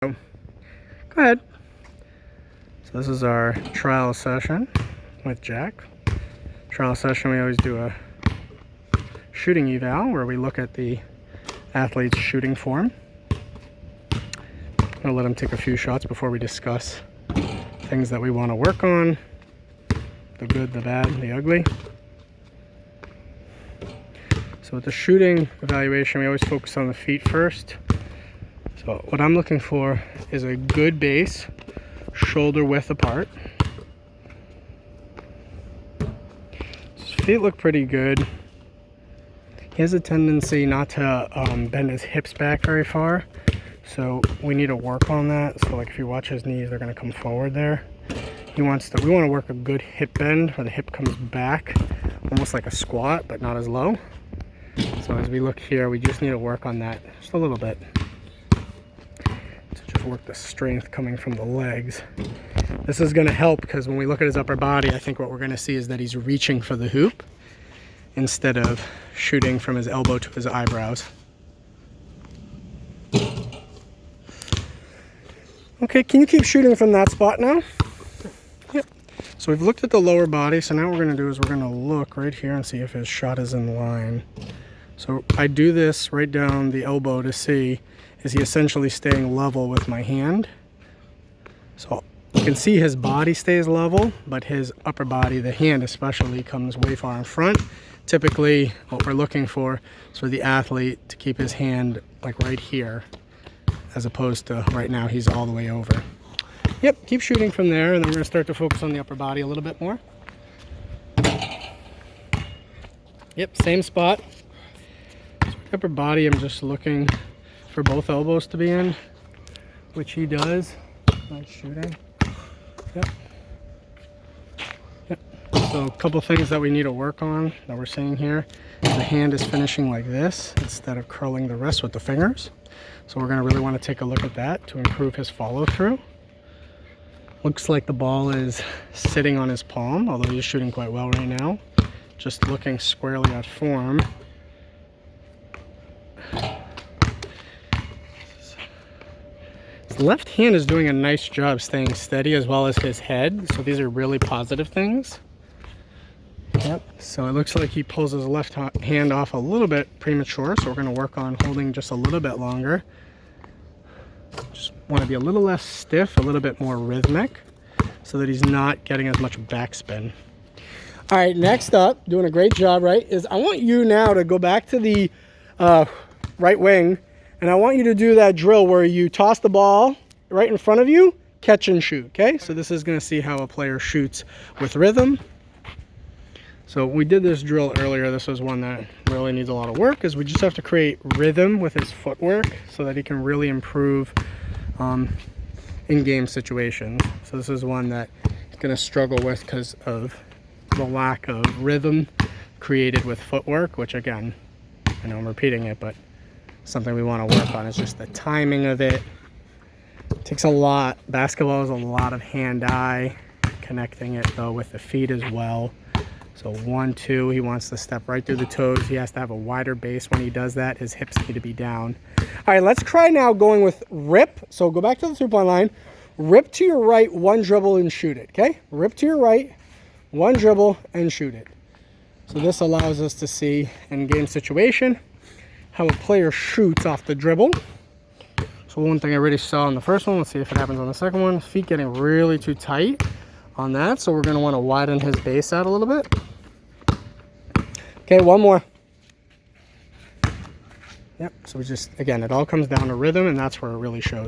Go ahead. So this is our trial session with Jack. Trial session, we always do a shooting eval where we look at the athlete's shooting form. I'll let him take a few shots before we discuss things that we want to work on, the good, the bad, the ugly. So with the shooting evaluation, we always focus on the feet first. So what I'm looking for is a good base, shoulder width apart. His feet look pretty good. He has a tendency not to bend his hips back very far, so we need to work on that. So like if you watch his knees, they're going to come forward there. We want to work a good hip bend where the hip comes back, almost like a squat, but not as low. So as we look here, we just need to work on that just a little bit. Work the strength coming from the legs. This is going to help because when we look at his upper body, I think what we're going to see is that he's reaching for the hoop instead of shooting from his elbow to his eyebrows. Okay, can you keep shooting from that spot now? Yep. So we've looked at the lower body, so now what we're going to do is we're going to look right here and see if his shot is in line. So I do this right down the elbow to see, is he essentially staying level with my hand? So you can see his body stays level, but his upper body, the hand especially, comes way far in front. Typically, what we're looking for is for the athlete to keep his hand like right here, as opposed to right now he's all the way over. Yep, keep shooting from there, and then we're going to start to focus on the upper body a little bit more. Yep, same spot. So upper body, I'm just looking for both elbows to be in, which he does. Nice shooting. Yep. Yep. So a couple things that we need to work on that we're seeing here. The hand is finishing like this instead of curling the wrist with the fingers. So we're going to really want to take a look at that to improve his follow through. Looks like the ball is sitting on his palm, although he's shooting quite well right now. Just looking squarely at form. Left hand is doing a nice job staying steady, as well as his head, so these are really positive things. Yep, so it looks like he pulls his left hand off a little bit premature, so we're going to work on holding just a little bit longer. Just want to be a little less stiff, a little bit more rhythmic, so that he's not getting as much backspin. All right, next up, doing a great job, right, is I want you now to go back to the right wing. And I want you to do that drill where you toss the ball right in front of you, catch and shoot, okay? So this is going to see how a player shoots with rhythm. So we did this drill earlier. This was one that really needs a lot of work, is we just have to create rhythm with his footwork so that he can really improve in-game situations. So this is one that he's going to struggle with because of the lack of rhythm created with footwork, which again, I know I'm repeating it, but something we want to work on is just the timing of it. It takes a lot. Basketball is a lot of hand-eye, connecting it though with the feet as well. So 1, 2, he wants to step right through the toes. He has to have a wider base when he does that. His hips need to be down. All right, let's try now going with rip. So go back to the three-point line. Rip to your right, one dribble and shoot it, okay? Rip to your right, one dribble and shoot it. So this allows us to see in game situation how a player shoots off the dribble. So one thing I already saw in the first one, let's see if it happens on the second one. Feet getting really too tight on that, so we're going to want to widen his base out a little bit. Okay, one more. Yep, so we just, again, it all comes down to rhythm, and that's where it really shows.